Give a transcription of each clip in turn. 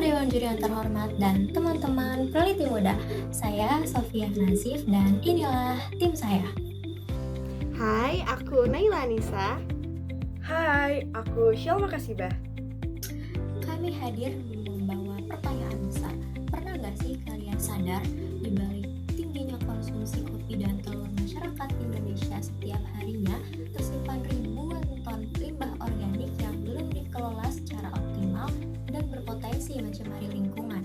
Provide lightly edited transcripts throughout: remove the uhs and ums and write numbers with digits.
Dewan Juri yang terhormat dan teman-teman peneliti muda. Saya Sofia Nazif dan inilah tim saya. Hai, aku Naila Anissa. Hai, aku Syalma Kasibah. Kami hadir membawa pertanyaan besar. Pernah gak sih kalian sadar di balik tingginya konsumsi kopi dan telur masyarakat Indonesia setiap harinya tersimpan ribuan ton limbah organik yang belum dikelola secara optimal dan berpotensi mencemari lingkungan.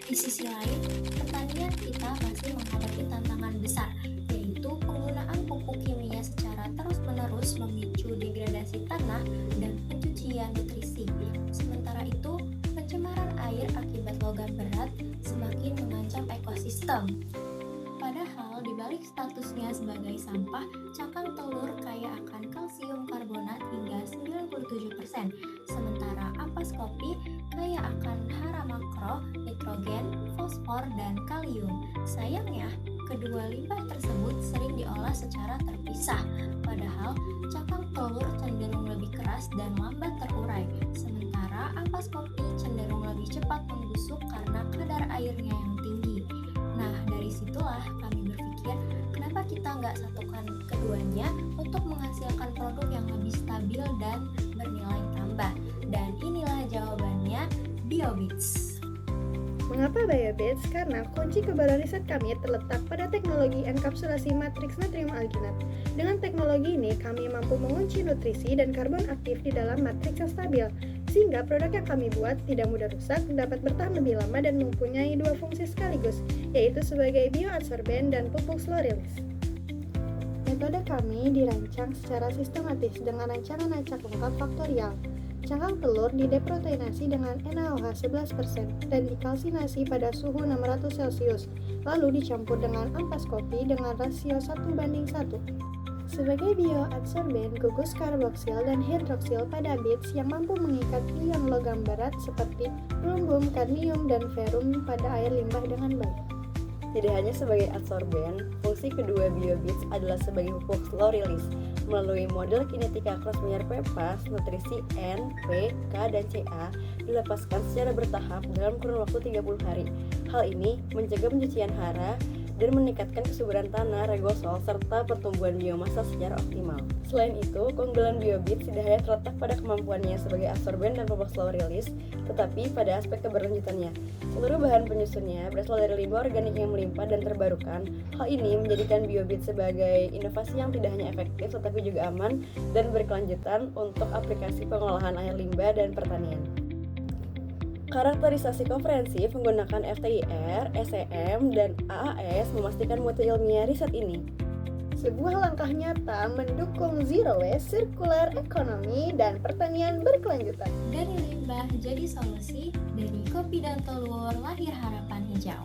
Di sisi lain, pertanian kita masih menghadapi tantangan besar, yaitu penggunaan pupuk kimia secara terus-menerus memicu degradasi tanah dan pencucian nutrisi. Sementara itu, pencemaran air akibat logam berat semakin mengancam ekosistem. Padahal di balik statusnya sebagai sampah, cangkang telur kaya akan kalsium karbonat hingga 97%, sementara ampas kopi kaya akan hara makro, nitrogen, fosfor, dan kalium. Sayangnya, kedua limbah tersebut sering diolah secara terpisah, padahal cangkang telur cenderung lebih keras dan lambat terurai, sementara ampas kopi cenderung lebih cepat membusuk karena kadar airnya yang tinggi. Nah, dari situlah kami berpikir, kenapa kita nggak satukan keduanya untuk menghasilkan produk yang lebih stabil dan bernilai tambah. Dan inilah jawabannya, BioBits. Mengapa BioBits? Karena kunci kebaruan riset kami terletak pada teknologi enkapsulasi matriks natrium alginat. Dengan teknologi ini, kami mampu mengunci nutrisi dan karbon aktif di dalam matriks yang stabil, sehingga produk yang kami buat tidak mudah rusak, dapat bertahan lebih lama dan mempunyai dua fungsi sekaligus, yaitu sebagai bioadsorben dan pupuk slow release. Metode kami dirancang secara sistematis dengan rancangan acak lengkap faktorial. Cangkang telur dideproteinasi dengan NaOH 11% dan dikalsinasi pada suhu 600 Celcius, lalu dicampur dengan ampas kopi dengan rasio 1:1. Sebagai bioadsorben, gugus karboksil dan hidroksil pada bits yang mampu mengikat ion logam berat seperti rumbum, kadmium, dan ferum pada air limbah dengan baik. Tidak hanya sebagai adsorben, fungsi kedua BioBits adalah sebagai pupuk slow release. Melalui model kinetika cross menyerap PEPAS, nutrisi N, P, K, dan Ca dilepaskan secara bertahap dalam kurun waktu 30 hari. Hal ini mencegah pencucian hara dan meningkatkan kesuburan tanah, regosol, serta pertumbuhan biomasa secara optimal. Selain itu, keunggulan BioBits tidak hanya terletak pada kemampuannya sebagai adsorben dan pupuk slow release, tetapi pada aspek keberlanjutannya. Seluruh bahan penyusunnya berasal dari limbah organik yang melimpah dan terbarukan. Hal ini menjadikan BioBits sebagai inovasi yang tidak hanya efektif tetapi juga aman dan berkelanjutan untuk aplikasi pengolahan air limbah dan pertanian. Karakterisasi komprehensif menggunakan FTIR, SEM, dan AAS memastikan mutu ilmiah riset ini. Sebuah langkah nyata mendukung zero waste, circular economy, dan pertanian berkelanjutan. Dari limbah jadi solusi, dari kopi dan telur lahir harapan hijau.